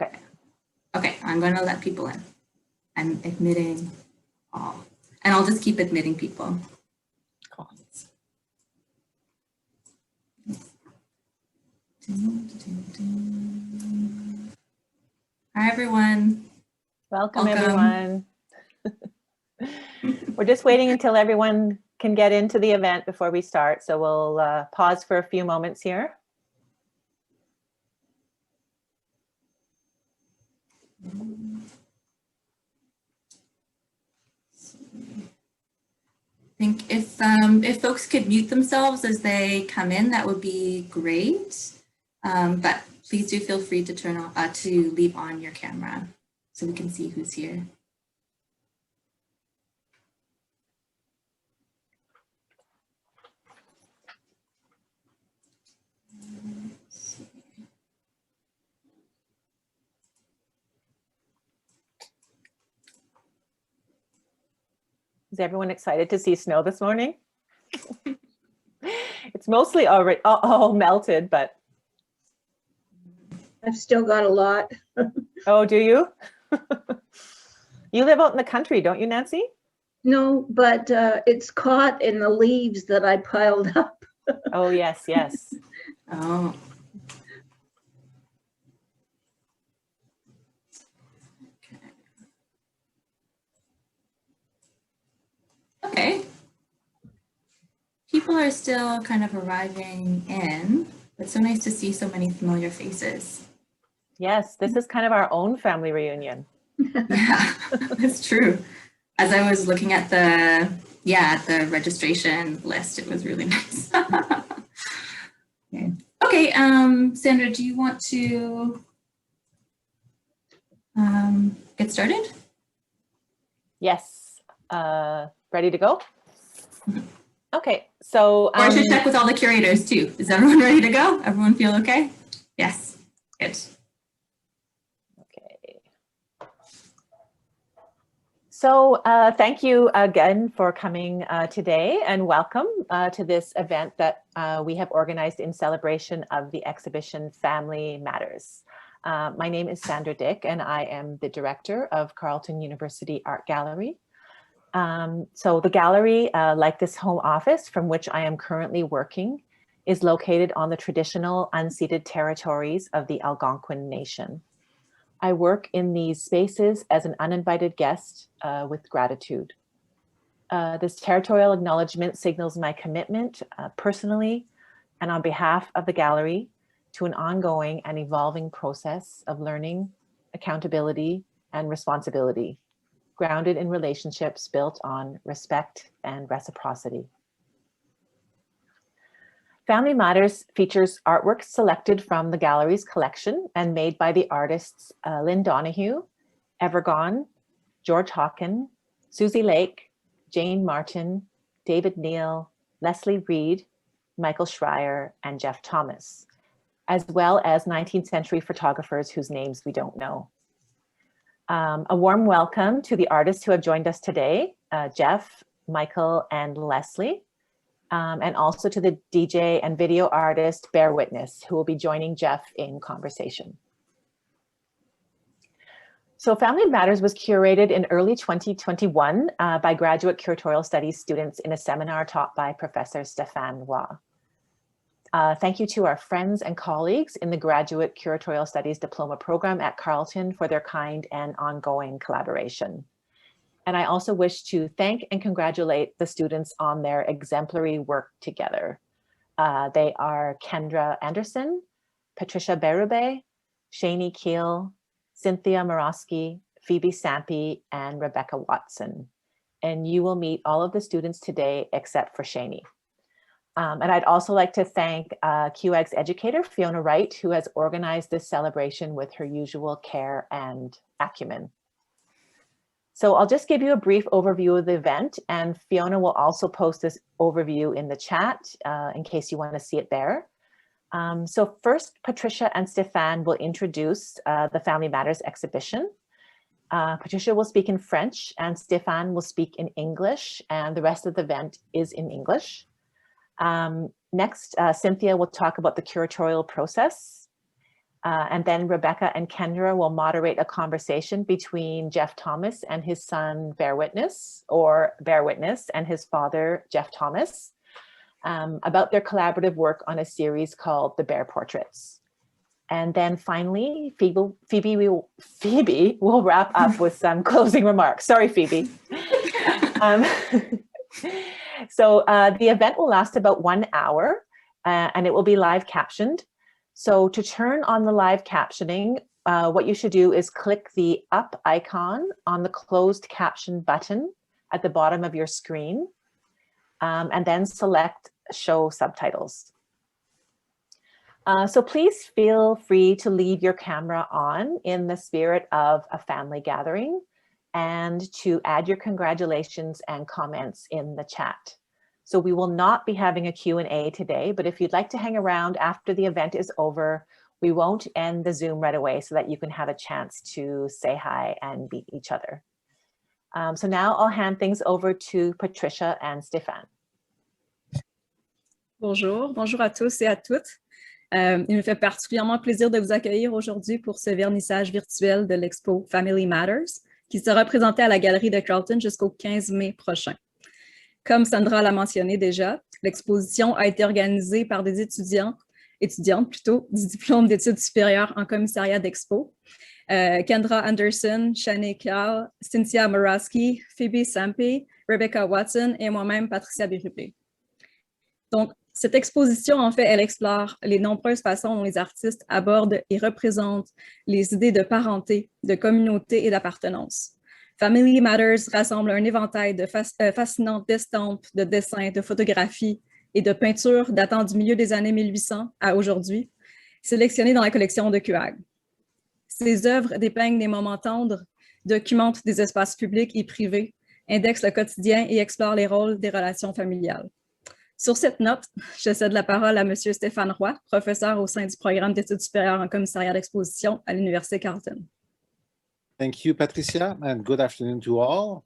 Okay. Okay, I'm going to let people in. I'm admitting all. And I'll just keep admitting people. Cool. Hi, everyone. Welcome. Everyone. We're just waiting until everyone can get into the event before we start. So we'll pause for a few moments here. I think if folks could mute themselves as they come in, that would be great. But please do feel free to turn on to leave on your camera so we can see who's here. Is everyone excited to see snow this morning? It's mostly already all melted, but I've still got a lot. oh, do you? You live out in the country, don't you, Nancy? No, but it's caught in the leaves that I piled up. Oh, yes, yes. Oh. Okay. People are still kind of arriving in. It's so nice to see so many familiar faces. Yes, this is kind of our own family reunion. Yeah, that's true. As I was looking at the registration list, it was really nice. Okay, Sandra, do you want to get started? Yes. Ready to go? Okay, so or I should check with all the curators too. Is everyone ready to go? Everyone feel okay? Yes, good. Okay. So thank you again for coming today, and welcome to this event that we have organized in celebration of the exhibition Family Matters. My name is Sandra Dick, and I am the director of Carleton University Art Gallery. So the gallery, like this home office from which I am currently working, is located on the traditional unceded territories of the Algonquin Nation. I work in these spaces as an uninvited guest with gratitude. This territorial acknowledgement signals my commitment personally and on behalf of the gallery to an ongoing and evolving process of learning, accountability, and responsibility, grounded in relationships built on respect and reciprocity. Family Matters features artwork selected from the gallery's collection and made by the artists Lynn Donahue, Evergone, George Hawken, Susie Lake, Jane Martin, David Neal, Leslie Reed, Michael Schreier, and Jeff Thomas, as well as 19th century photographers whose names we don't know. A warm welcome to the artists who have joined us today, Jeff, Michael, and Leslie, and also to the DJ and video artist Bear Witness, who will be joining Jeff in conversation. So Family Matters was curated in early 2021 by graduate curatorial studies students in a seminar taught by Professor Stéphane Roy. Thank you to our friends and colleagues in the Graduate Curatorial Studies Diploma Program at Carleton for their kind and ongoing collaboration. And I also wish to thank and congratulate the students on their exemplary work together. They are Kendra Anderson, Patricia Berube, Shani Keel, Cynthia Morosky, Phoebe Sampe, and Rebecca Watson. And you will meet all of the students today except for Shani. And I'd also like to thank QAG's educator, Fiona Wright, who has organized this celebration with her usual care and acumen. So I'll just give you a brief overview of the event, and Fiona will also post this overview in the chat in case you want to see it there. So first, Patricia and Stéphane will introduce the Family Matters exhibition. Patricia will speak in French and Stéphane will speak in English, and the rest of the event is in English. Next, Cynthia will talk about the curatorial process. And then Rebecca and Kendra will moderate a conversation between Jeff Thomas and his son, Bear Witness, or Bear Witness and his father, Jeff Thomas, about their collaborative work on a series called The Bear Portraits. And then finally, Phoebe will wrap up with some closing remarks. Sorry, Phoebe. So the event will last about 1 hour and it will be live captioned. So to turn on the live captioning, what you should do is click the up icon on the closed caption button at the bottom of your screen, and then select show subtitles. So please feel free to leave your camera on in the spirit of a family gathering and to add your congratulations and comments in the chat. So we will not be having a Q&A today, but if you'd like to hang around after the event is over, we won't end the Zoom right away so that you can have a chance to say hi and meet each other. So now I'll hand things over to Patricia and Stéphane. Bonjour, bonjour à tous et à toutes. Il me fait particulièrement plaisir de vous accueillir aujourd'hui pour ce vernissage virtuel de l'expo Family Matters, qui sera présenté à la Galerie de Carleton jusqu'au 15 mai prochain. Comme Sandra l'a mentionné déjà, l'exposition a été organisée par des étudiantes plutôt, du diplôme d'études supérieures en commissariat d'expo. Kendra Anderson, Shani Kahl, Cynthia Morawski, Phoebe Sampe, Rebecca Watson et moi-même, Patricia Bérubé. Donc, cette exposition, en fait, elle explore les nombreuses façons dont les artistes abordent et représentent les idées de parenté, de communauté et d'appartenance. Family Matters rassemble un éventail de fascinantes d'estampes, de dessins, de photographies et de peintures datant du milieu des années 1800 à aujourd'hui, sélectionnées dans la collection de QAG. Ces œuvres dépeignent des moments tendres, documentent des espaces publics et privés, indexent le quotidien et explorent les rôles des relations familiales. Sur cette note, je cède la parole à M. Stéphane Roy, professeur au sein du programme d'études supérieures en commissariat d'exposition à l'Université Carleton. Thank you, Patricia, and good afternoon to all.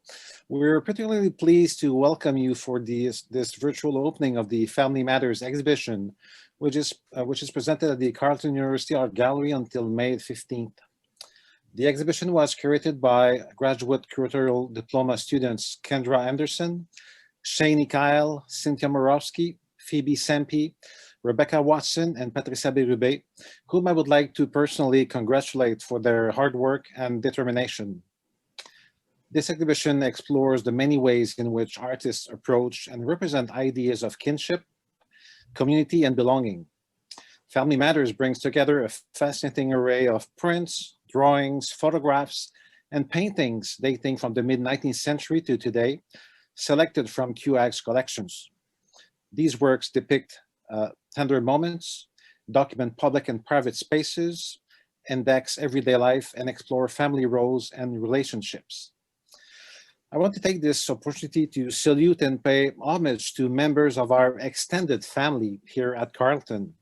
We're particularly pleased to welcome you for this virtual opening of the Family Matters exhibition, which is presented at the Carleton University Art Gallery until May 15th. The exhibition was curated by graduate curatorial diploma students Kendra Anderson, Shani Kahl, Cynthia Morawski, Phoebe Sampe, Rebecca Watson, and Patricia Bérubé, whom I would like to personally congratulate for their hard work and determination. This exhibition explores the many ways in which artists approach and represent ideas of kinship, community, and belonging. Family Matters brings together a fascinating array of prints, drawings, photographs, and paintings dating from the mid-19th century to today, selected from QAG's collections. These works depict tender moments, document public and private spaces, index everyday life, and explore family roles and relationships. I want to take this opportunity to salute and pay homage to members of our extended family here at Carleton.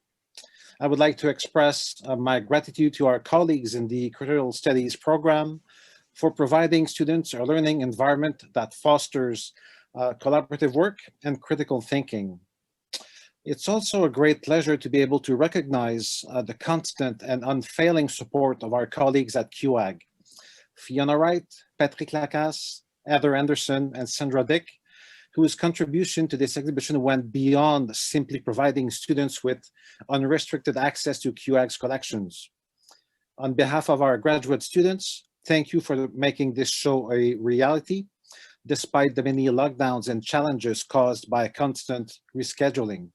I would like to express my gratitude to our colleagues in the Curatorial Studies program for providing students a learning environment that fosters collaborative work and critical thinking. It's also a great pleasure to be able to recognize the constant and unfailing support of our colleagues at QAG. Fiona Wright, Patrick Lacasse, Heather Anderson, and Sandra Dick, whose contribution to this exhibition went beyond simply providing students with unrestricted access to QAG's collections. On behalf of our graduate students, thank you for making this show a reality, despite the many lockdowns and challenges caused by constant rescheduling.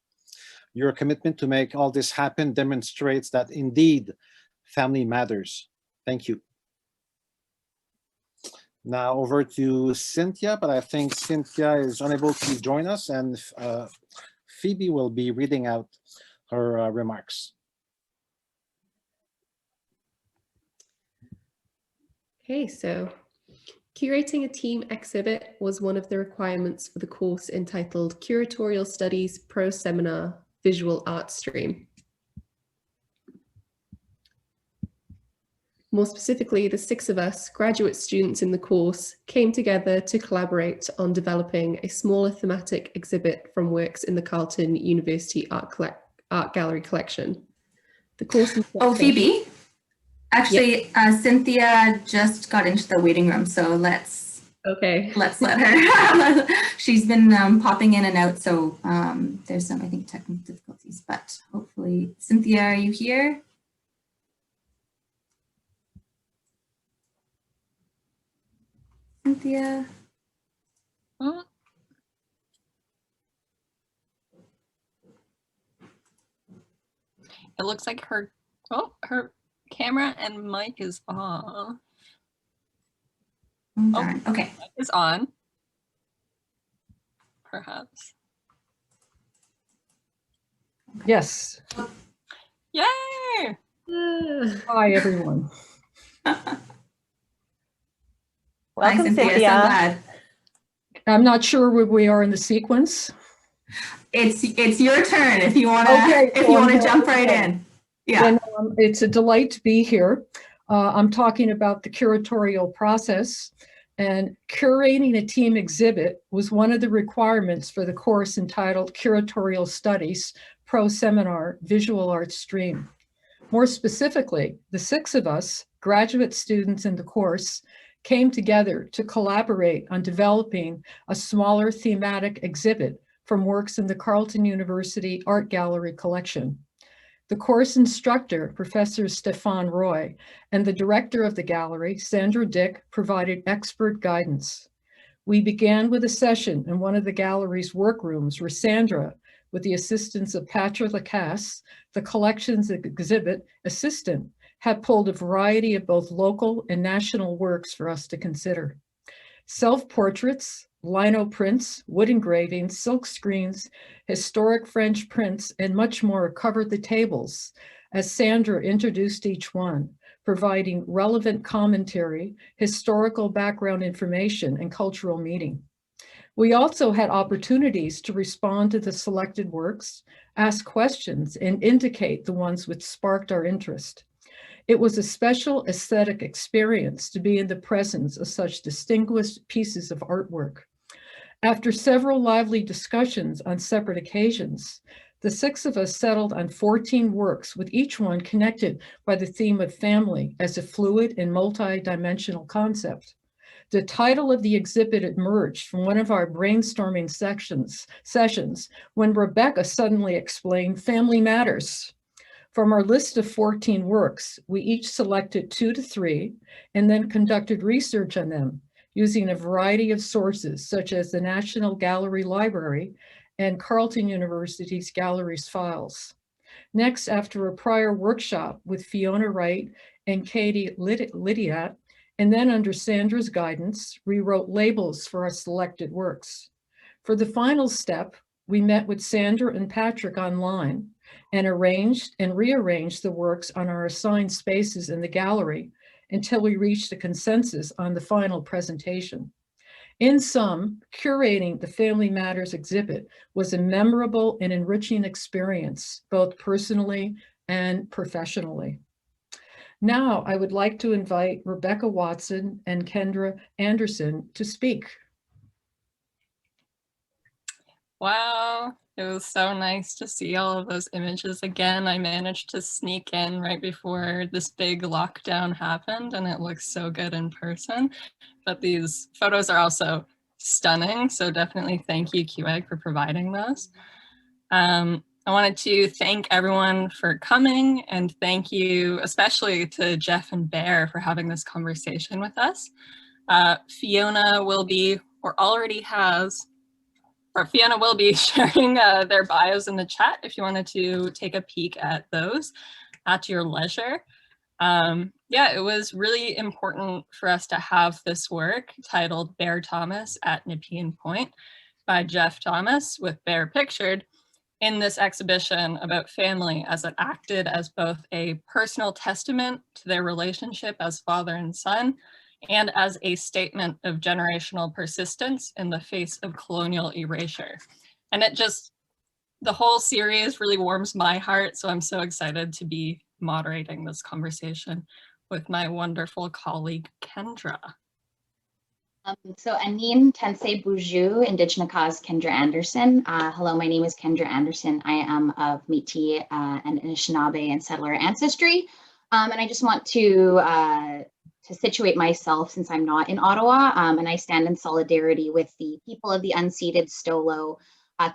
Your commitment to make all this happen demonstrates that indeed, family matters. Thank you. Now over to Cynthia, but I think Cynthia is unable to join us, and Phoebe will be reading out her remarks. Okay, so curating a team exhibit was one of the requirements for the course entitled Curatorial Studies Pro Seminar Visual Art Stream. More specifically, the 6 of us, graduate students in the course, came together to collaborate on developing a smaller thematic exhibit from works in the Carleton University Art Gallery collection. The course Oh, instructor. Phoebe. Actually, Cynthia just got into the waiting room, so let's Okay. let her. She's been popping in and out, so there's some, I think, technical difficulties, but hopefully, Cynthia, are you here? Cynthia? Oh. It looks like her camera and mic is off. Oh, darn. Okay. Mic is on. Perhaps. Yes. Yay! Hi, everyone. Welcome, Hi, Cynthia. So Cynthia. glad. I'm not sure where we are in the sequence. It's your turn if you want to Okay, if so you want to I'm jump going- right in. Yeah. Then, it's a delight to be here. I'm talking about the curatorial process, and curating a team exhibit was one of the requirements for the course entitled Curatorial Studies Pro Seminar Visual Arts Stream. More specifically, the 6 of us, graduate students in the course, came together to collaborate on developing a smaller thematic exhibit from works in the Carleton University Art Gallery collection. The course instructor, Professor Stefan Roy, and the director of the gallery, Sandra Dick, provided expert guidance. We began with a session in one of the gallery's workrooms where Sandra, with the assistance of Patrick Lacasse, the collection's exhibit assistant, had pulled a variety of both local and national works for us to consider. Self-portraits, lino prints, wood engravings, silk screens, historic French prints, and much more covered the tables as Sandra introduced each one, providing relevant commentary, historical background information, and cultural meaning. We also had opportunities to respond to the selected works, ask questions, and indicate the ones which sparked our interest. It was a special aesthetic experience to be in the presence of such distinguished pieces of artwork. After several lively discussions on separate occasions, the 6 of us settled on 14 works, with each one connected by the theme of family as a fluid and multi-dimensional concept. The title of the exhibit emerged from one of our brainstorming sessions when Rebecca suddenly explained Family Matters. From our list of 14 works, we each selected 2 to 3 and then conducted research on them using a variety of sources such as the National Gallery Library and Carleton University's gallery's files. Next, after a prior workshop with Fiona Wright and Katie Lydiat, and then under Sandra's guidance, we wrote labels for our selected works. For the final step, we met with Sandra and Patrick online and arranged and rearranged the works on our assigned spaces in the gallery until we reached a consensus on the final presentation. In sum, curating the Family Matters exhibit was a memorable and enriching experience, both personally and professionally. Now, I would like to invite Rebecca Watson and Kendra Anderson to speak. Wow, it was so nice to see all of those images again. I managed to sneak in right before this big lockdown happened, and it looks so good in person. But these photos are also stunning, so definitely thank you, QEG, for providing those. I wanted to thank everyone for coming, and thank you especially to Jeff and Bear for having this conversation with us. Fiona will be, or already has, or Fiona will be sharing their bios in the chat if you wanted to take a peek at those at your leisure. Yeah, it was really important for us to have this work titled Bear Thomas at Nepean Point by Jeff Thomas, with Bear pictured, in this exhibition about family, as it acted as both a personal testament to their relationship as father and son, and as a statement of generational persistence in the face of colonial erasure. And it just, the whole series really warms my heart, so I'm so excited to be moderating this conversation with my wonderful colleague, Kendra. So Anin Tensei Buju, Indigenous Kendra Anderson. Hello, my name is Kendra Anderson. I am of Métis and Anishinaabe and settler ancestry. And I just want to situate myself since I'm not in Ottawa, and I stand in solidarity with the people of the unceded Stolo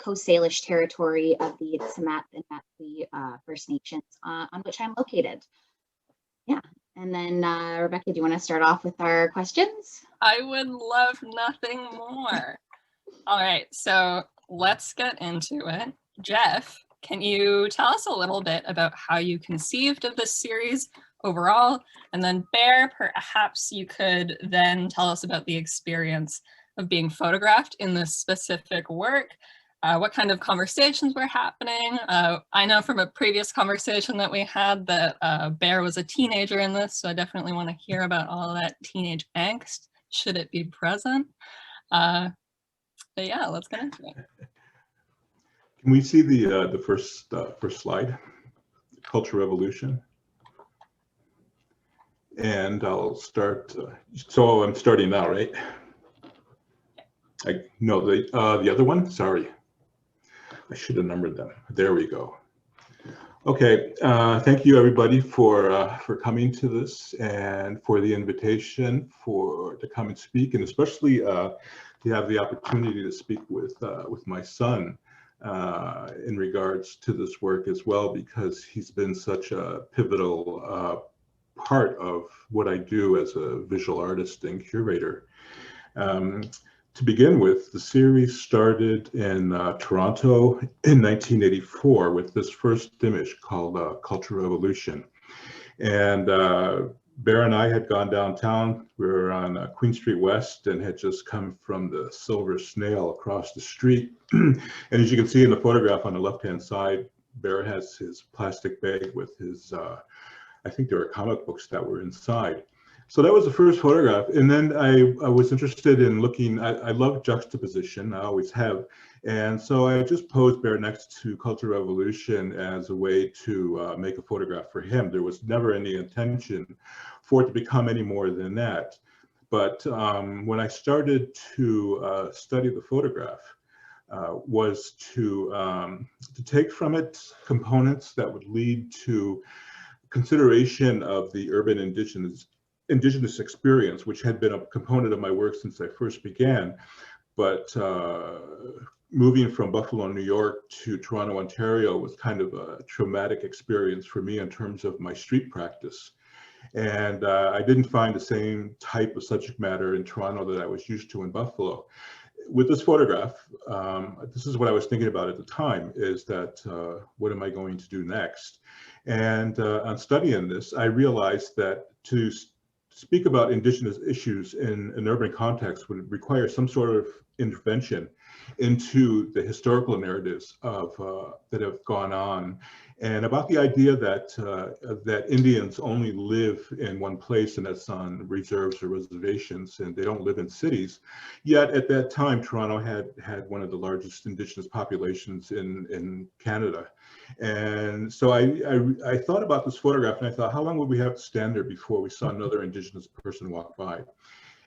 Coast Salish territory of the Tsuut'ina and Matsi First Nations on which I'm located. Yeah, and then Rebecca, do you want to start off with our questions? I would love nothing more. All right, so let's get into it. Jeff, can you tell us a little bit about how you conceived of this series overall? And then Bear, perhaps you could then tell us about the experience of being photographed in this specific work. What kind of conversations were happening? I know from a previous conversation that we had that Bear was a teenager in this, so I definitely want to hear about all of that teenage angst, should it be present. But yeah, let's get into it. Can we see the first slide, Cultural Revolution? And I'll start. So I'm starting now, right? No, the other one. Sorry, I should have numbered them. There we go. Okay, thank you everybody for coming to this and for the invitation to come and speak, and especially to have the opportunity to speak with my son in regards to this work as well, because he's been such a pivotal part of what I do as a visual artist and curator. To begin with, the series started in Toronto in 1984 with this first image called Cultural Revolution. And Bear and I had gone downtown. We were on Queen Street West and had just come from the Silver Snail across the street. And as you can see in the photograph on the left-hand side, Bear has his plastic bag with his, I think there were comic books that were inside. So that was the first photograph. And then I was interested in looking, I love juxtaposition, I always have. And so I just posed Bear next to Cultural Revolution as a way to make a photograph for him. There was never any intention for it to become any more than that. But when I started to study the photograph, was to take from it components that would lead to consideration of the urban indigenous experience, which had been a component of my work since I first began. But moving from Buffalo, New York to Toronto, Ontario was kind of a traumatic experience for me in terms of my street practice. And I didn't find the same type of subject matter in Toronto that I was used to in Buffalo. With this photograph, this is what I was thinking about at the time, is that what am I going to do next? And on studying this, I realized that to speak about indigenous issues in an urban context would require some sort of intervention into the historical narratives of that have gone on, and about the idea that that Indians only live in one place, and that's on reserves or reservations, and they don't live in cities. Yet at that time, Toronto had one of the largest indigenous populations in Canada. And so I thought about this photograph, and I thought, how long would we have to stand there before we saw another indigenous person walk by?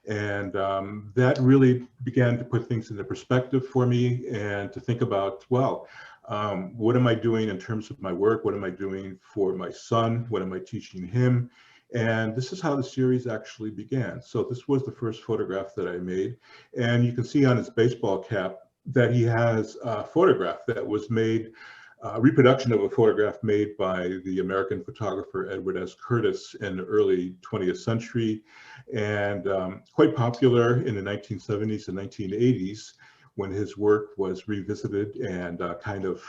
And that really began to put things into perspective for me, and to think about, well, what am I doing in terms of my work? What am I doing for my son? What am I teaching him? And this is how the series actually began. So this was the first photograph that I made. And you can see on his baseball cap that he has a photograph that was made, a reproduction of a photograph made by the American photographer Edward S. Curtis in the early 20th century, and quite popular in the 1970s and 1980s, when his work was revisited and kind of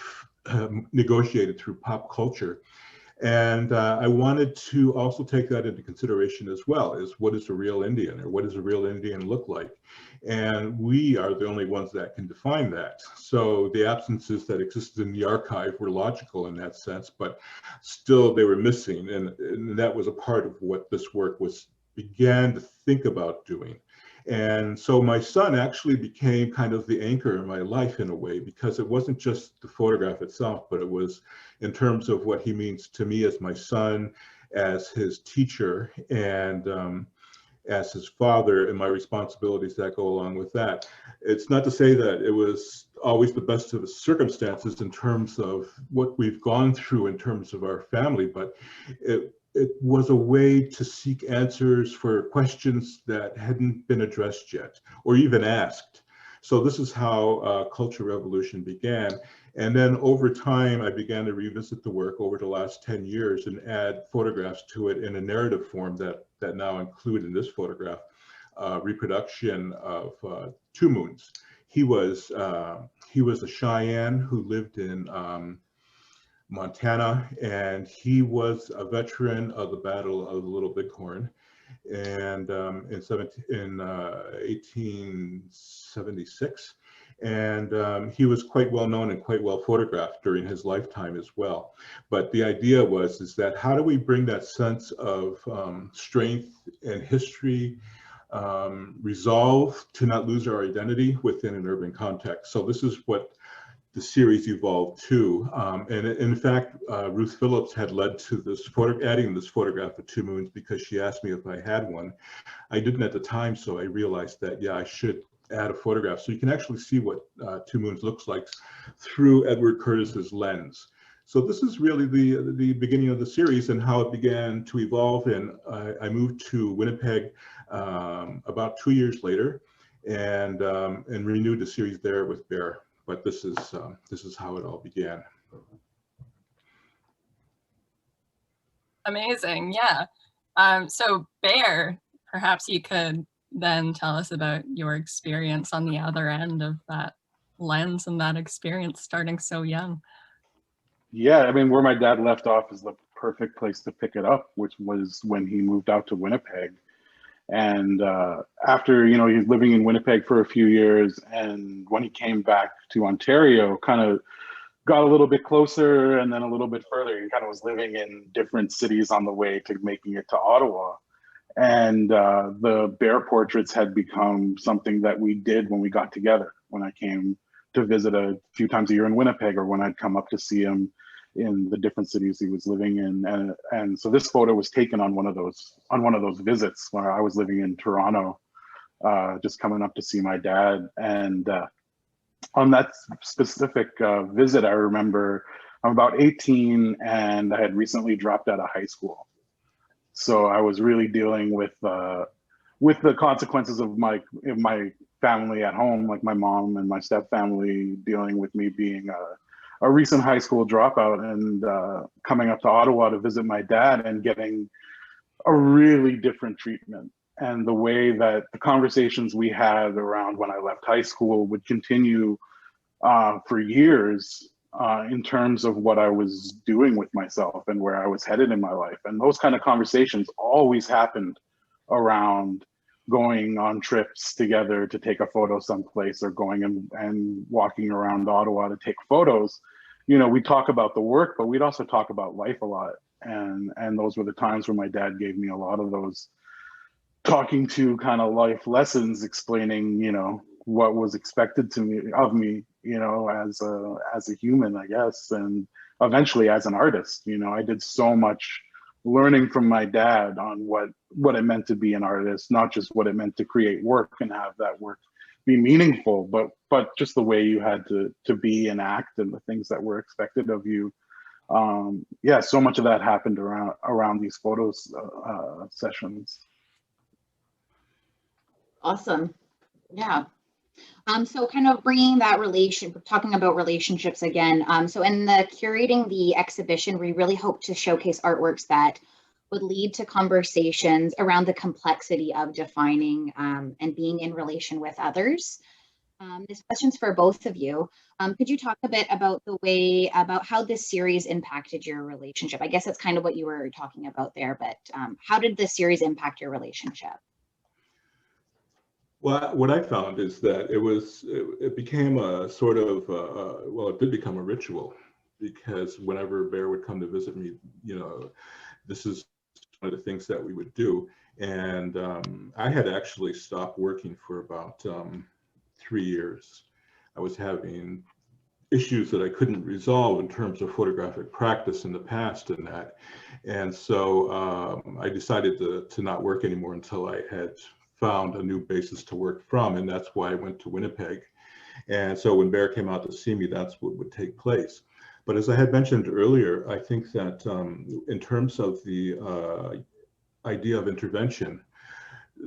negotiated through pop culture. And I wanted to also take that into consideration as well, is what is a real Indian, or what does a real Indian look like? And we are the only ones that can define that. So the absences that existed in the archive were logical in that sense, but still they were missing. And that was a part of what this work began to think about doing. And so my son actually became kind of the anchor in my life in a way, because it wasn't just the photograph itself, but it was in terms of what he means to me as my son, as his teacher. And as his father and my responsibilities that go along with that. It's not to say that it was always the best of the circumstances in terms of what we've gone through in terms of our family, but it was a way to seek answers for questions that hadn't been addressed yet or even asked. So this is how Culture Revolution began. And then over time, I began to revisit the work over the last 10 years and add photographs to it in a narrative form that now include in this photograph reproduction of Two Moons. He was a Cheyenne who lived in Montana, and he was a veteran of the Battle of the Little Bighorn. And in 1876. And he was quite well known and quite well photographed during his lifetime as well. But the idea is that how do we bring that sense of strength and history, resolve to not lose our identity within an urban context? So this is what the series evolved to. And in fact, Ruth Phillips had led to this adding this photograph of Two Moons because she asked me if I had one. I didn't at the time, so I realized that, yeah, I should add a photograph. So you can actually see what Two Moons looks like through Edward Curtis's lens. So this is really the beginning of the series and how it began to evolve. And I moved to Winnipeg about 2 years later and renewed the series there with Bear. But this is how it all began. Amazing, yeah. So Bear, perhaps you could then tell us about your experience on the other end of that lens and that experience starting so young. Yeah, I mean, where my dad left off is the perfect place to pick it up, which was when he moved out to Winnipeg. And after, he was living in Winnipeg for a few years, and when he came back to Ontario, kind of got a little bit closer and then a little bit further. He kind of was living in different cities on the way to making it to Ottawa. And the Bear portraits had become something that we did when we got together, when I came to visit a few times a year in Winnipeg, or when I'd come up to see him in the different cities he was living in. And so this photo was taken on one of those visits where I was living in Toronto, just coming up to see my dad. And on that specific visit, I remember I'm about 18 and I had recently dropped out of high school. So I was really dealing with the consequences of my family at home, like my mom and my step family dealing with me being a recent high school dropout and coming up to Ottawa to visit my dad and getting a really different treatment. And the way that the conversations we had around when I left high school would continue for years in terms of what I was doing with myself and where I was headed in my life. And those kind of conversations always happened around going on trips together to take a photo someplace, or going and walking around Ottawa to take photos. We talk about the work, but we'd also talk about life a lot. And those were the times where my dad gave me a lot of those talking to kind of life lessons, explaining, what was expected of me, as a human, I guess, and eventually as an artist. I did so much learning from my dad on what it meant to be an artist, not just what it meant to create work and have that work be meaningful, but just the way you had to be and act and the things that were expected of you. Yeah, so much of that happened around these photos sessions. Awesome. Yeah. So kind of bringing that talking about relationships again. So in the curating the exhibition, we really hope to showcase artworks that would lead to conversations around the complexity of defining and being in relation with others. This question's for both of you. Could you talk a bit about how this series impacted your relationship? I guess that's kind of what you were talking about there, but how did the series impact your relationship? Well, what I found is that it became a sort of, it did become a ritual, because whenever Bear would come to visit me, this is one of the things that we would do. And I had actually stopped working for about 3 years. I was having issues that I couldn't resolve in terms of photographic practice in the past and that. And so I decided to not work anymore until I had found a new basis to work from, and that's why I went to Winnipeg. And so when Bear came out to see me, that's what would take place. But as I had mentioned earlier, I think that in terms of the idea of intervention,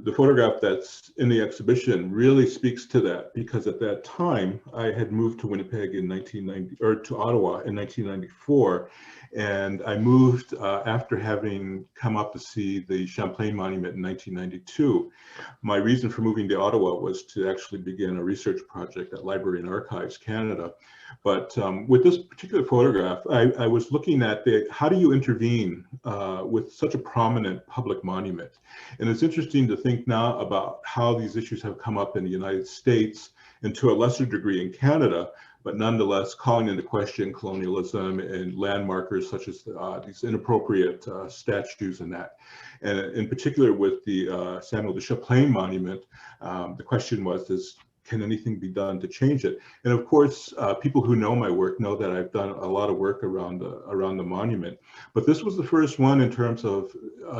the photograph that's in the exhibition really speaks to that, because at that time I had moved to Winnipeg in 1990, or to Ottawa in 1994, and I moved after having come up to see the Champlain Monument in 1992. My reason for moving to Ottawa was to actually begin a research project at Library and Archives Canada. But with this particular photograph, I was looking at how do you intervene with such a prominent public monument? And it's interesting to think now about how these issues have come up in the United States and to a lesser degree in Canada, but nonetheless calling into question colonialism and landmarkers such as these inappropriate statues and that. And in particular with the Samuel de Champlain monument, the question was, can anything be done to change it? And of course, people who know my work know that I've done a lot of work around the monument. But this was the first one in terms of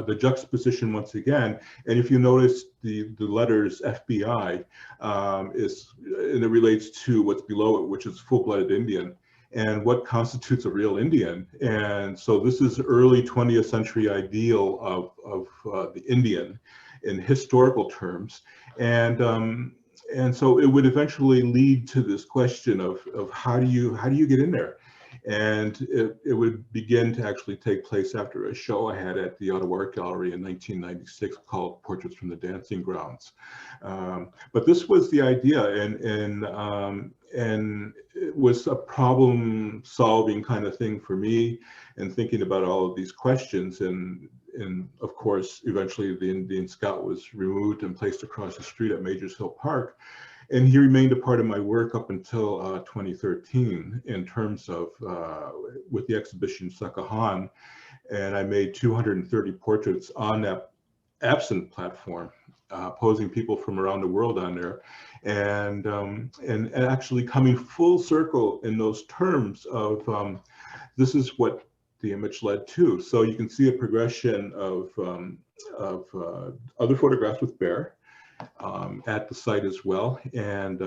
the juxtaposition once again. And if you notice the letters FBI, and it relates to what's below it, which is full-blooded Indian, and what constitutes a real Indian. And so this is early 20th century ideal of the Indian in historical terms. And so it would eventually lead to this question of how do you get in there? And it would begin to actually take place after a show I had at the Ottawa Art Gallery in 1996 called Portraits from the Dancing Grounds. But this was the idea, and it was a problem solving kind of thing for me, and thinking about all of these questions. And of course, eventually the Indian Scout was removed and placed across the street at Majors Hill Park. And he remained a part of my work up until 2013 in terms of, with the exhibition Sakahan. And I made 230 portraits on that absent platform, posing people from around the world on there. And actually coming full circle in those terms of this is what the image led to. So you can see a progression of other photographs with Bear at the site as well. And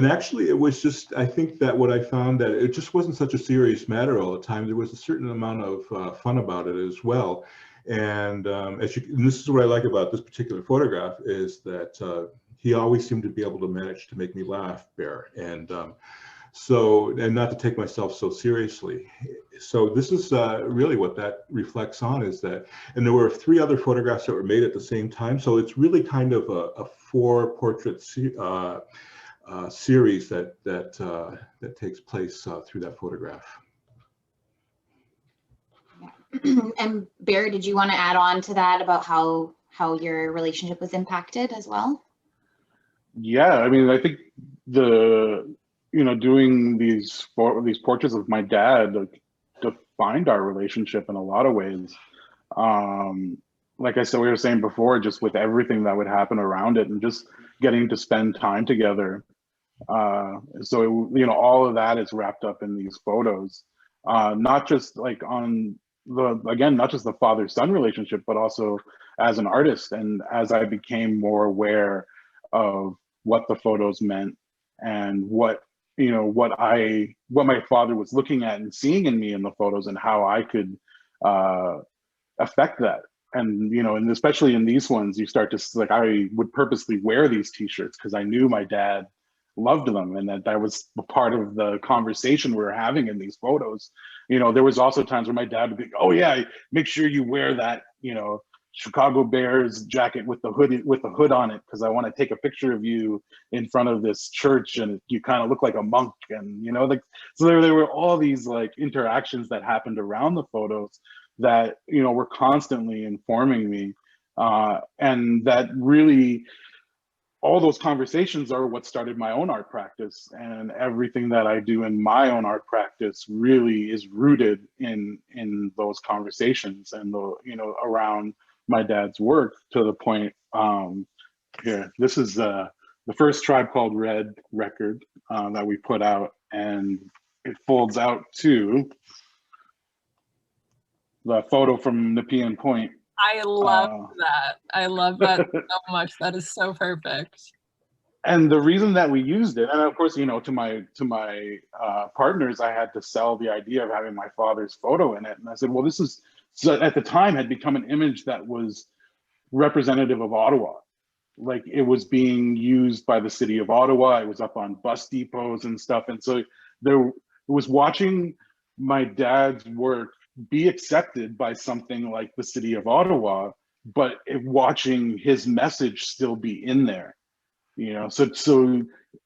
actually it was just, I think that what I found that it just wasn't such a serious matter all the time. There was a certain amount of fun about it as well. And and this is what I like about this particular photograph, is that he always seemed to be able to manage to make me laugh, Bear. And not to take myself so seriously. So this is really what that reflects on, is that, and there were 3 other photographs that were made at the same time. So it's really kind of a 4-portrait series that takes place through that photograph. And Bear, did you want to add on to that about how your relationship was impacted as well? Yeah, I mean, I think doing these portraits of my dad defined our relationship in a lot of ways. Like I said, we were saying before, just with everything that would happen around it and just getting to spend time together. So, all of that is wrapped up in these photos, not just like not just the father-son relationship, but also as an artist. And as I became more aware of what the photos meant and what my father was looking at and seeing in me in the photos, and how I could affect that. And, and especially in these ones, you start to, like, I would purposely wear these t-shirts because I knew my dad loved them, and that was a part of the conversation we were having in these photos. There was also times where my dad would be, oh yeah, make sure you wear that, Chicago Bears jacket with the hood on it, because I want to take a picture of you in front of this church, and you kind of look like a monk. And so there were all these like interactions that happened around the photos that were constantly informing me, and that really, all those conversations are what started my own art practice. And everything that I do in my own art practice really is rooted in those conversations and around my dad's work, to the point, here, this is the first Tribe Called Red record that we put out, and it folds out to the photo from Nepean Point. I love that. I love that so much. That is so perfect. And the reason that we used it, and of course, you know, to my partners, I had to sell the idea of having my father's photo in it. And I said, well, this is, so at the time had become an image that was representative of Ottawa. Like it was being used by the city of Ottawa. It was up on bus depots and stuff. And so there was watching my dad's work be accepted by something like the city of Ottawa, but watching his message still be in there. You know, so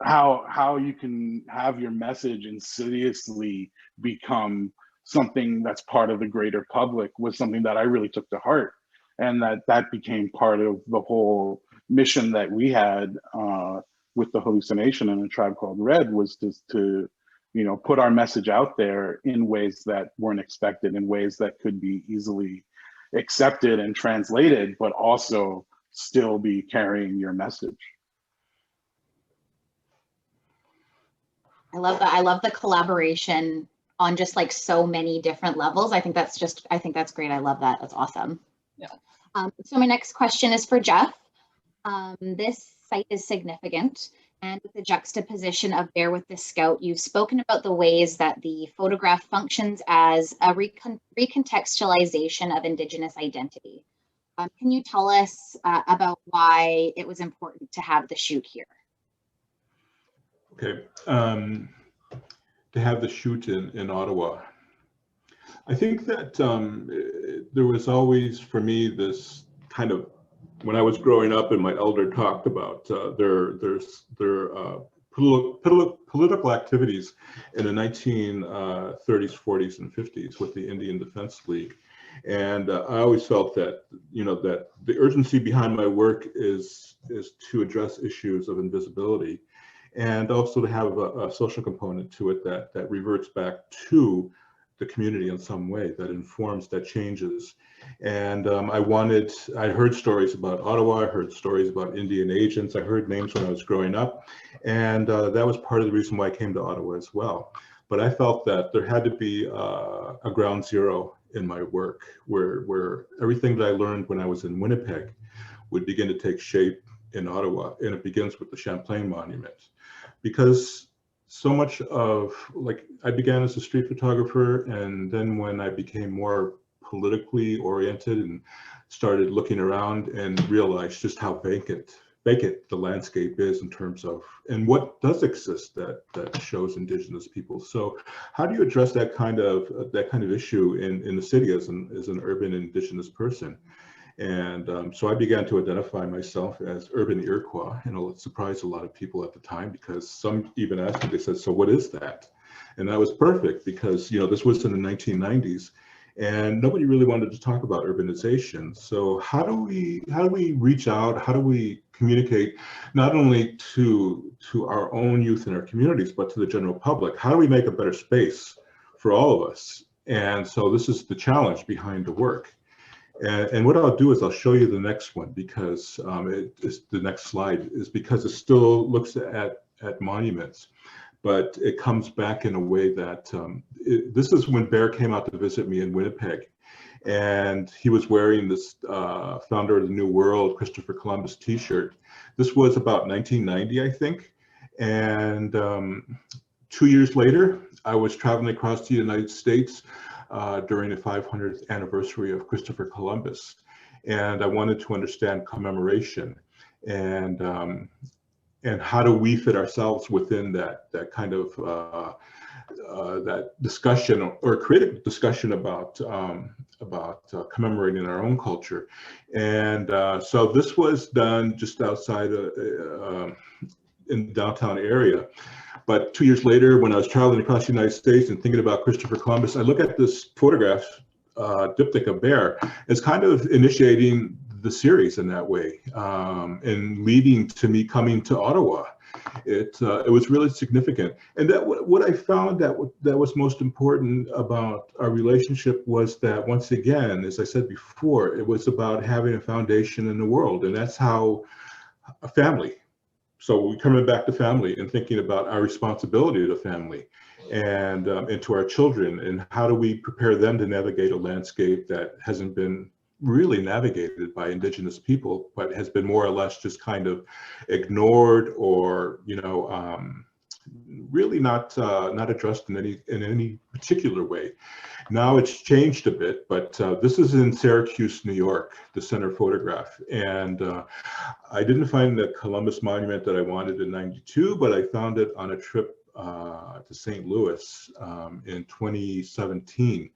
how you can have your message insidiously become something that's part of the greater public was something that I really took to heart, and that became part of the whole mission that we had with the Hallucination and A Tribe Called Red, was just to, you know, put our message out there in ways that weren't expected, in ways that could be easily accepted and translated, but also still be carrying your message. I love that. I love the collaboration on just like so many different levels. I think that's great. I love that. That's awesome. Yeah. So my next question is for Jeff. This site is significant, and with the juxtaposition of Bear with the Scout, you've spoken about the ways that the photograph functions as a recontextualization of Indigenous identity. Can you tell us about why it was important to have the shoot here? Okay, to have the shoot in Ottawa. I think that there was always, for me, this kind of, when I was growing up and my elder talked about their political activities in the 1930s, 40s, and 50s with the Indian Defense League. And I always felt that, you know, that the urgency behind my work is to address issues of invisibility, and also to have a social component to it that reverts back to the community in some way, that informs, that changes. And I heard stories about Ottawa, I heard stories about Indian agents, I heard names when I was growing up, and that was part of the reason why I came to Ottawa as well. But I felt that there had to be a ground zero in my work, where everything that I learned when I was in Winnipeg would begin to take shape in Ottawa, and it begins with the Champlain Monument. Because so much of, like, I began as a street photographer, and then when I became more politically oriented and started looking around and realized just how vacant the landscape is in terms of, and what does exist that shows Indigenous people. So how do you address that kind of issue in the city as an urban Indigenous person? And so I began to identify myself as urban Iroquois, and it surprised a lot of people at the time, because some even asked me, they said, so what is that? And that was perfect, because, you know, this was in the 1990s and nobody really wanted to talk about urbanization. So how do we reach out? How do we communicate not only to our own youth in our communities, but to the general public? How do we make a better space for all of us? And so this is the challenge behind the work. And what I'll do is I'll show you the next one, because the next slide is because it still looks at monuments, but it comes back in a way that this is when Bear came out to visit me in Winnipeg, and he was wearing this Founder of the New World, Christopher Columbus t-shirt. This was about 1990, I think. And 2 years later, I was traveling across the United States during the 500th anniversary of Christopher Columbus. And I wanted to understand commemoration and how do we fit ourselves within that kind of that discussion, or create a discussion about commemorating our own culture. And so this was done just outside in the downtown area. But 2 years later, when I was traveling across the United States and thinking about Christopher Columbus, I look at this photograph, diptych of Bear, as kind of initiating the series in that way, and leading to me coming to Ottawa. It was really significant. And that what I found that was most important about our relationship was that, once again, as I said before, it was about having a foundation in the world, and that's how a family. So we're coming back to family and thinking about our responsibility to family. and to our children, and how do we prepare them to navigate a landscape that hasn't been really navigated by Indigenous people, but has been more or less just kind of ignored, or really not addressed in any particular way. Now it's changed a bit, but this is in Syracuse, New York, the center photograph. And I didn't find the Columbus Monument that I wanted in '92, but I found it on a trip to St. Louis in 2017.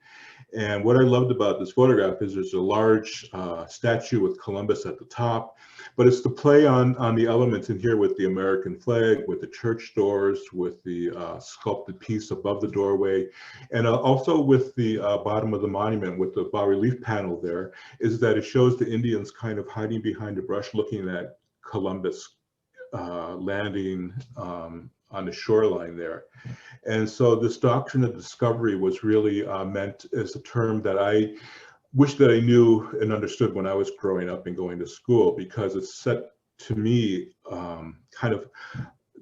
And what I loved about this photograph is there's a large statue with Columbus at the top, but it's the play on the elements in here with the American flag, with the church doors, with the sculpted piece above the doorway, and also with the bottom of the monument with the bas-relief panel there, is that it shows the Indians kind of hiding behind the brush looking at Columbus landing on the shoreline there. And so this doctrine of discovery was really meant as a term that I wish that I knew and understood when I was growing up and going to school, because it set to me kind of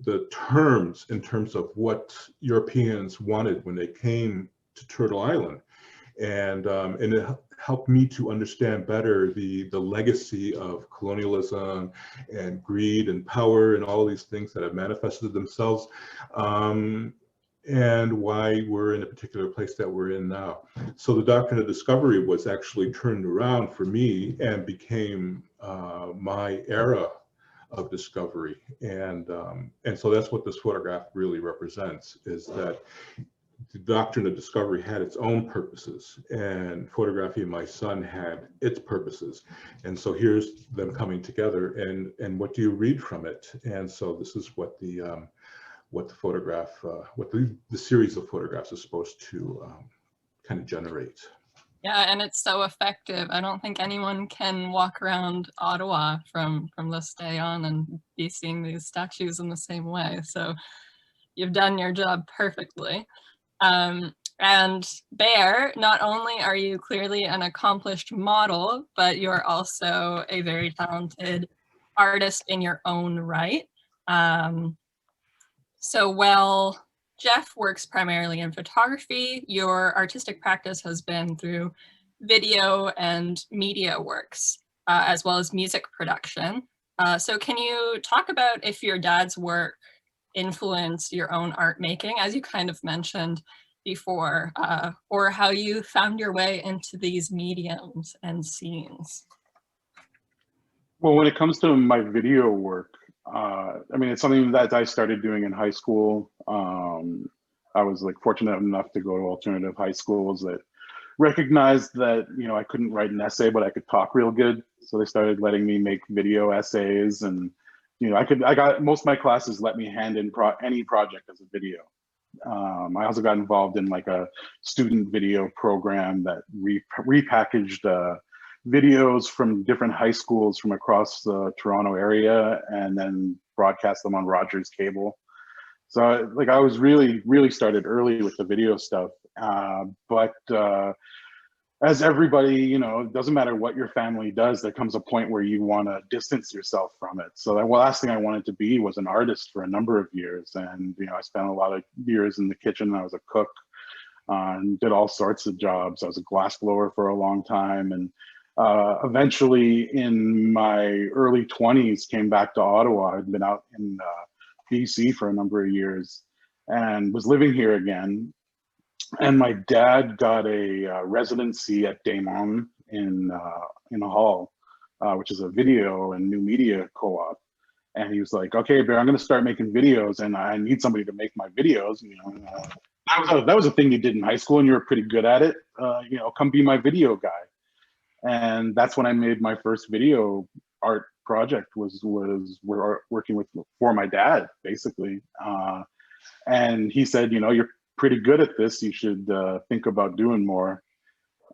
the terms in terms of what Europeans wanted when they came to Turtle Island. And it helped me to understand better the legacy of colonialism and greed and power and all these things that have manifested themselves, and why we're in a particular place that we're in now. So the doctrine of discovery was actually turned around for me and became my era of discovery. And so that's what this photograph really represents, is that the doctrine of discovery had its own purposes, and photography my son had its purposes. And so here's them coming together, and what do you read from it? And so this is what the photograph, what the series of photographs is supposed to kind of generate. Yeah, and it's so effective. I don't think anyone can walk around Ottawa from this day on and be seeing these statues in the same way. So you've done your job perfectly. And Bear, not only are you clearly an accomplished model, but you're also a very talented artist in your own right. So while Jeff works primarily in photography, your artistic practice has been through video and media works, as well as music production. So can you talk about if your dad's work influenced your own art making, as you kind of mentioned before, or how you found your way into these mediums and scenes? Well, when it comes to my video work, I mean, it's something that I started doing in high school. I was like fortunate enough to go to alternative high schools that recognized that, you know, I couldn't write an essay, but I could talk real good. So they started letting me make video essays, and, you know, I got most of my classes let me hand in any project as a video. I also got involved in like a student video program that repackaged videos from different high schools from across the Toronto area and then broadcast them on Rogers Cable. So like I was really started early with the video stuff. But as everybody, you know, it doesn't matter what your family does, there comes a point where you want to distance yourself from it. So the last thing I wanted to be was an artist for a number of years. And, you know, I spent a lot of years in the kitchen. I was a cook and did all sorts of jobs. I was a glassblower for a long time. And eventually in my early 20s, came back to Ottawa. I'd been out in BC for a number of years and was living here again. And my dad got a residency at Daemon in Hull, which is a video and new media co-op. And he was like, "Okay, Bear, I'm going to start making videos, and I need somebody to make my videos." You know, that was a thing you did in high school, and you were pretty good at it. You know, come be my video guy. And that's when I made my first video art project. Was working for my dad, basically. And he said, "You know, you're pretty good at this. You should think about doing more."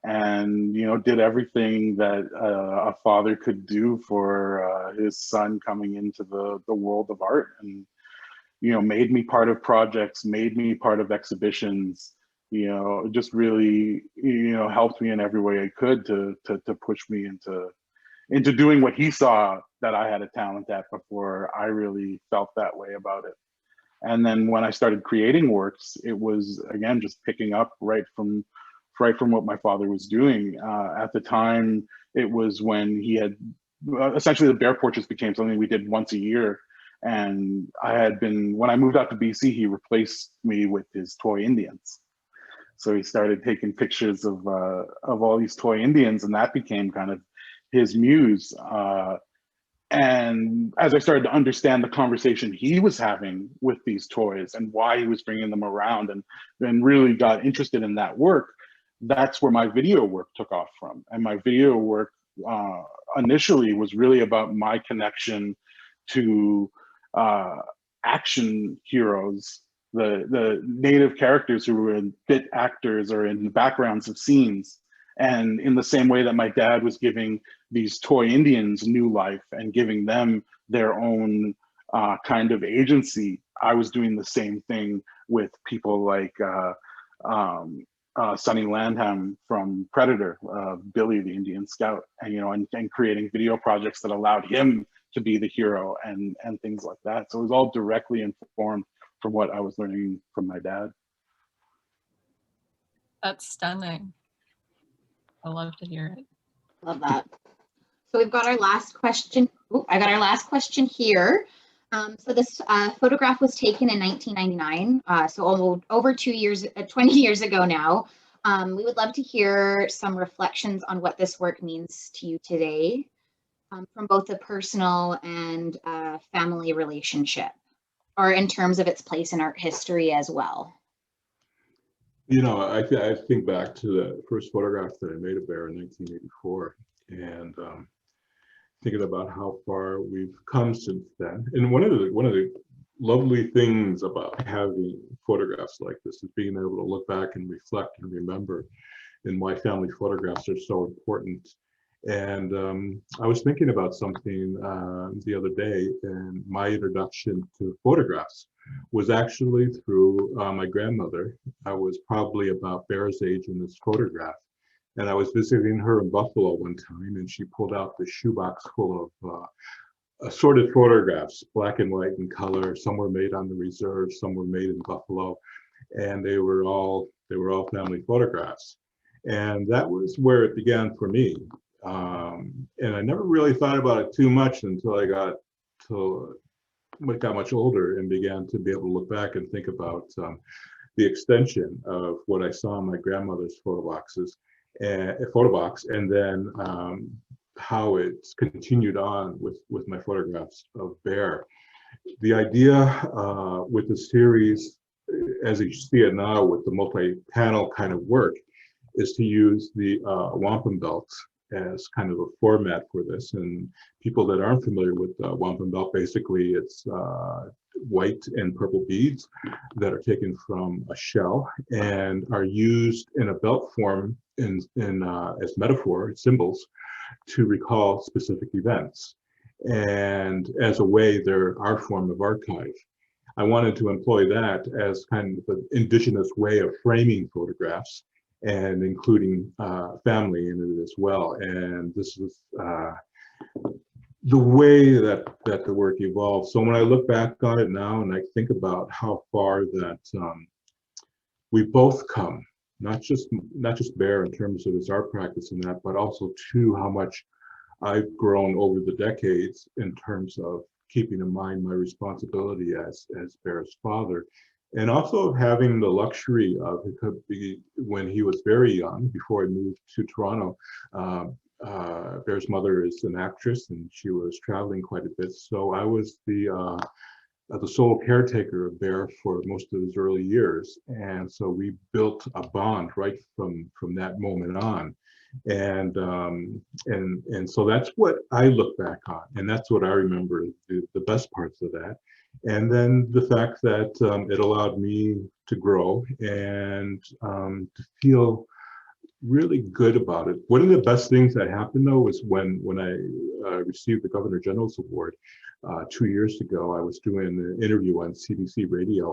And, you know, did everything that a father could do for his son coming into the world of art, and, you know, made me part of projects, made me part of exhibitions, you know, just really, you know, helped me in every way I could to push me into doing what he saw that I had a talent at before I really felt that way about it. And then when I started creating works, it was, again, just picking up right from what my father was doing. At the time, it was when he had, essentially the bear portraits became something we did once a year. And when I moved out to BC, he replaced me with his toy Indians. So he started taking pictures of all these toy Indians, and that became kind of his muse. And as I started to understand the conversation he was having with these toys and why he was bringing them around, and really got interested in that work, that's where my video work took off from. And my video work initially was really about my connection to action heroes, the native characters who were bit actors or in the backgrounds of scenes. And in the same way that my dad was giving these toy Indians new life and giving them their own kind of agency, I was doing the same thing with people like Sonny Landham from Predator, Billy the Indian Scout, and and creating video projects that allowed him to be the hero and things like that. So it was all directly informed from what I was learning from my dad. That's stunning. I love to hear it. Love that. So we've got our last question. Oh, I got our last question here. So this photograph was taken in 1999, so over 20 years ago now. We would love to hear some reflections on what this work means to you today, from both a personal and family relationship, or in terms of its place in art history as well. I think back to the first photograph that I made of bear in 1984, and thinking about how far we've come since then. And one of the lovely things about having photographs like this is being able to look back and reflect and remember, and why family photographs are so important. And I was thinking about something the other day, and my introduction to photographs was actually through my grandmother. I was probably about Bear's age in this photograph, and I was visiting her in Buffalo one time, and she pulled out the shoebox full of assorted photographs, black and white and color. Some were made on the reserve, some were made in Buffalo, and they were all family photographs. And that was where it began for me. And I never really thought about it too much until I got much older and began to be able to look back and think about the extension of what I saw in my grandmother's photo box, and then how it's continued on with my photographs of bear. The idea with the series, as you see it now with the multi-panel kind of work, is to use the wampum belts as kind of a format for this. And people that aren't familiar with wampum belt, basically it's white and purple beads that are taken from a shell and are used in a belt form as metaphor, symbols, to recall specific events. And as a way, they're our form of archive. I wanted to employ that as kind of an indigenous way of framing photographs and including family in it as well. And this is the way that the work evolved. So when I look back on it now and I think about how far that we've both come, not just Bear in terms of his art practice and that, but also too how much I've grown over the decades in terms of keeping in mind my responsibility as Bear's father. And also having the luxury of, it could be when he was very young, before I moved to Toronto, Bear's mother is an actress and she was traveling quite a bit. So I was the sole caretaker of Bear for most of his early years. And so we built a bond right from that moment on. And so that's what I look back on, and that's what I remember, the best parts of that. And then the fact that it allowed me to grow and to feel really good about it. One of the best things that happened though was when I received the Governor General's Award 2 years ago. I was doing an interview on CBC Radio,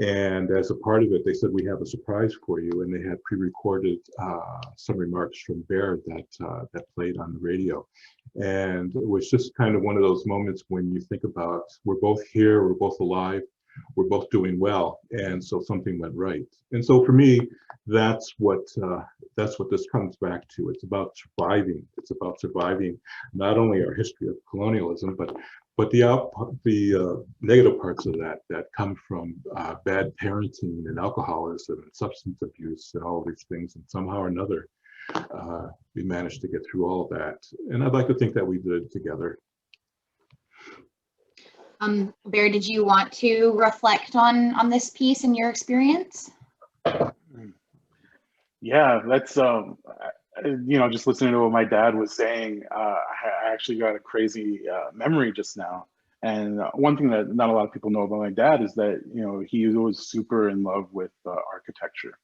and as a part of it, they said, "We have a surprise for you," and they had pre-recorded some remarks from Bear that played on the radio. And it was just kind of one of those moments when you think about, we're both here, we're both alive, both doing well, and so something went right. And so for me, that's what this comes back to. It's about surviving. It's about surviving not only our history of colonialism, but the negative parts of that come from bad parenting and alcoholism and substance abuse and all of these things. And somehow or another, we managed to get through all of that. And I'd like to think that we did it together. Bear, did you want to reflect on this piece and your experience? Yeah, that's just listening to what my dad was saying, I actually got a crazy memory just now. And one thing that not a lot of people know about my dad is that, he was super in love with architecture.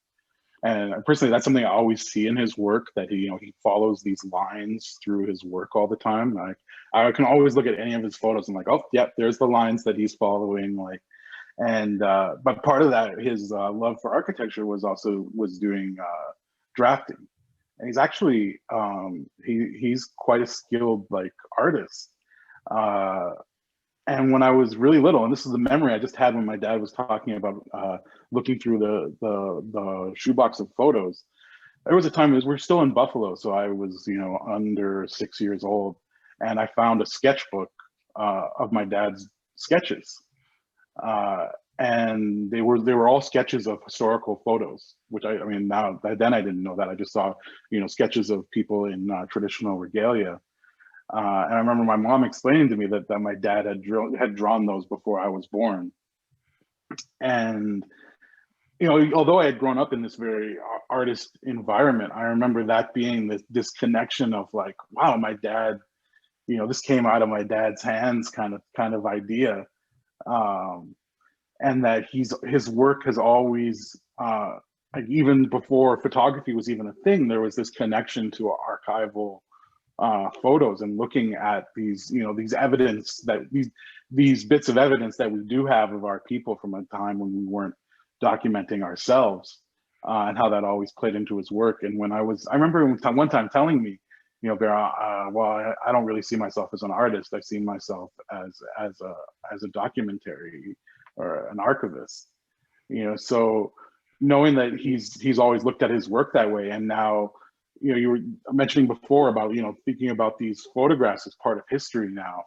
And personally, that's something I always see in his work, that he follows these lines through his work all the time. I can always look at any of his photos and like, oh, yep, there's the lines that he's following. But part of that, his love for architecture was doing drafting. And he's actually, he's quite a skilled artist. And when I was really little, and this is the memory I just had when my dad was talking about looking through the shoebox of photos, there was a time, we're still in Buffalo, so I was, under 6 years old, and I found a sketchbook of my dad's sketches. And they were all sketches of historical photos, which then I didn't know that. I just saw, sketches of people in traditional regalia. And I remember my mom explaining to me that my dad had drawn those before I was born. And, although I had grown up in this very artist environment, I remember that being this connection of wow, my dad, this came out of my dad's hands kind of idea. And that his work has always, even before photography was even a thing, there was this connection to archival photos and looking at these evidence, that these bits of evidence that we do have of our people from a time when we weren't documenting ourselves, and how that always played into his work. And when I remember one time telling me, Bear, well, I don't really see myself as an artist. I see myself as a documentary or an archivist. So knowing that he's always looked at his work that way, and now, you were mentioning before about, thinking about these photographs as part of history now,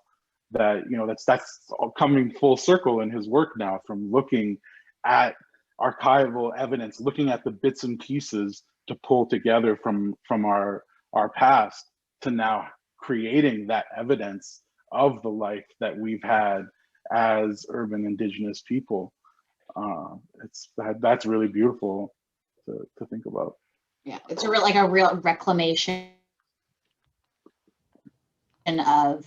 that, that's all coming full circle in his work now, from looking at archival evidence, looking at the bits and pieces to pull together from our past, to now creating that evidence of the life that we've had as urban Indigenous people. That's really beautiful to think about. Yeah, it's a real reclamation of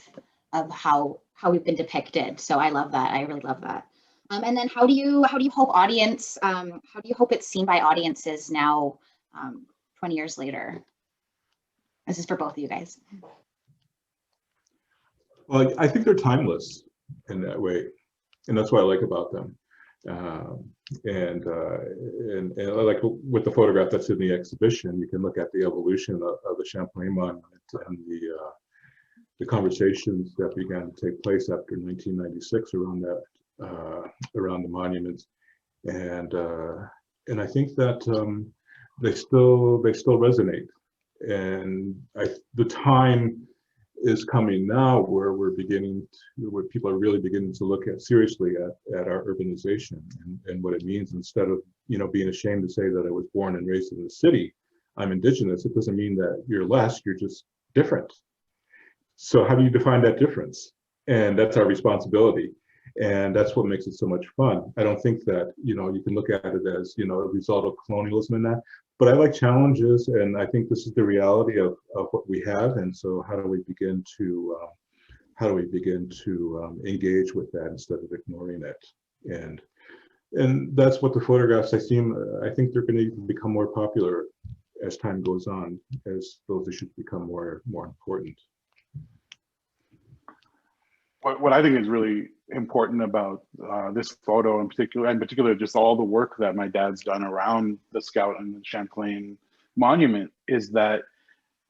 how we've been depicted. So I love that. I really love that. And then how do you hope it's seen by audiences now, 20 years later? This is for both of you guys. Well, I think they're timeless in that way, and that's what I like about them. And like with the photograph that's in the exhibition, you can look at the evolution of the Champlain Monument and the conversations that began to take place after 1996 around the monument, and I think that they still resonate, and the time is coming now where people are really beginning to look seriously at our urbanization and what it means. Instead of being ashamed to say that I was born and raised in the city, I'm Indigenous. It doesn't mean that you're less, you're just different. So how do you define that difference? And that's our responsibility, and that's what makes it so much fun. I don't think that you can look at it as a result of colonialism and that. But I like challenges, and I think this is the reality of what we have. And so, how do we begin to engage with that instead of ignoring it? And that's what the photographs I think they're going to become more popular as time goes on, as those issues become more important. What I think is really important about this photo in particular, just all the work that my dad's done around the Scout and the Champlain Monument, is that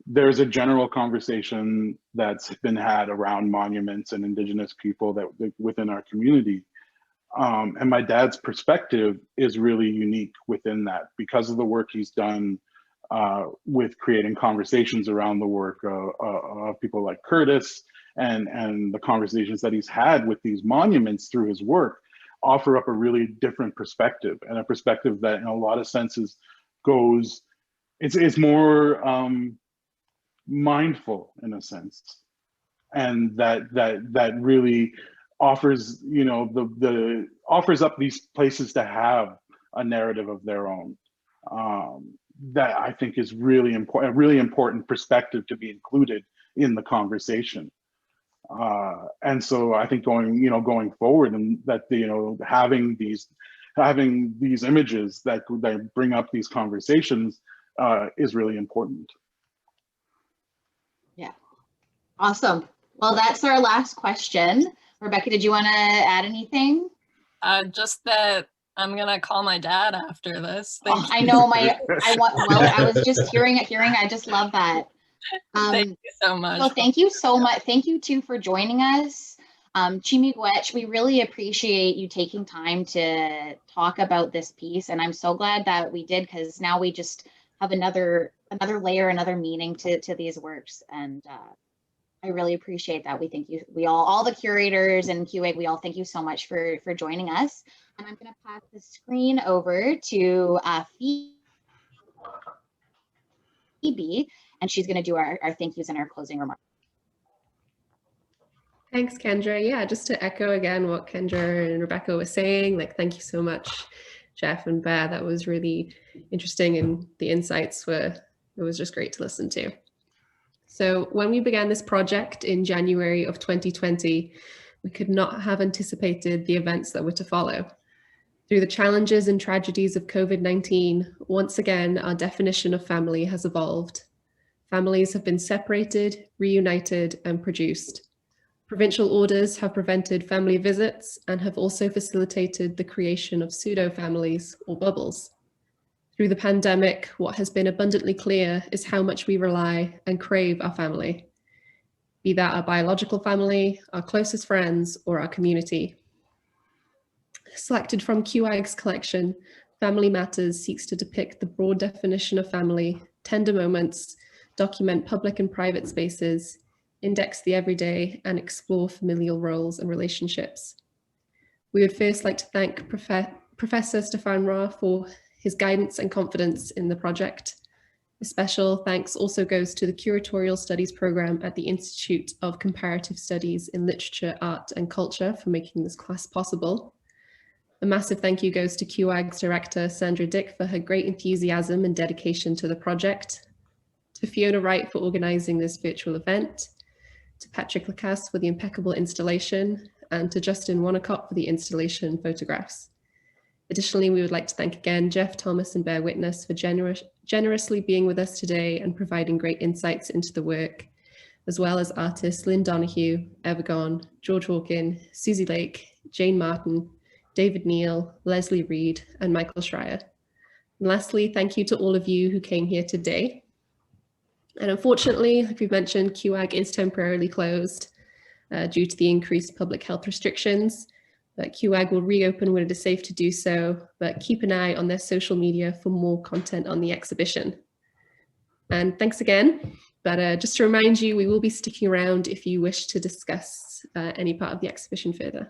there's a general conversation that's been had around monuments and Indigenous people that within our community, And my dad's perspective is really unique within that because of the work he's done with creating conversations around the work of people like Curtis, and the conversations that he's had with these monuments through his work offer up a really different perspective, and a perspective that in a lot of senses goes, it's more mindful in a sense, and that really offers, you know, offers up these places to have a narrative of their own. That I think is really important, a really important perspective to be included in the conversation. And so I think going forward, and that, you know, having these images that bring up these conversations is really important. Yeah, awesome. Well, that's our last question. Rebecca, did you want to add anything? Just that I'm gonna call my dad after this. I know I was just hearing it. I just love that. Thank you so much. So thank you so much. Thank you too for joining us. Chimigwech, we really appreciate you taking time to talk about this piece. And I'm so glad that we did, because now we just have another layer, another meaning to these works. And I really appreciate that. We thank you. We all the curators and QA, we all thank you so much for joining us. And I'm going to pass the screen over to Phoebe, and she's going to do our thank yous and our closing remarks. Thanks, Kendra. Yeah, just to echo again what Kendra and Rebecca were saying, like, thank you so much, Jeff and Bear. That was really interesting, and the insights it was just great to listen to. So when we began this project in January of 2020, we could not have anticipated the events that were to follow. Through the challenges and tragedies of COVID-19, once again, our definition of family has evolved. Families have been separated, reunited, and produced. Provincial orders have prevented family visits and have also facilitated the creation of pseudo-families or bubbles. Through the pandemic, what has been abundantly clear is how much we rely and crave our family, be that our biological family, our closest friends, or our community. Selected from QAG's collection, Family Matters seeks to depict the broad definition of family, tender moments, document public and private spaces, index the everyday, and explore familial roles and relationships. We would first like to thank Professor Stefan Ra for his guidance and confidence in the project. A special thanks also goes to the Curatorial Studies program at the Institute of Comparative Studies in Literature, Art and Culture for making this class possible. A massive thank you goes to QAG's director, Sandra Dick, for her great enthusiasm and dedication to the project, to Fiona Wright for organizing this virtual event, to Patrick Lacasse for the impeccable installation, and to Justin Wanacott for the installation photographs. Additionally, we would like to thank again Jeff Thomas and Bear Witness for generously being with us today and providing great insights into the work, as well as artists Lynn Donahue, Evergone, George Walkin, Susie Lake, Jane Martin, David Neal, Leslie Reed, and Michael Schreier. And lastly, thank you to all of you who came here today. And unfortunately, like we've mentioned, QAG is temporarily closed due to the increased public health restrictions, but QAG will reopen when it is safe to do so, but keep an eye on their social media for more content on the exhibition. And thanks again, but just to remind you, we will be sticking around if you wish to discuss any part of the exhibition further.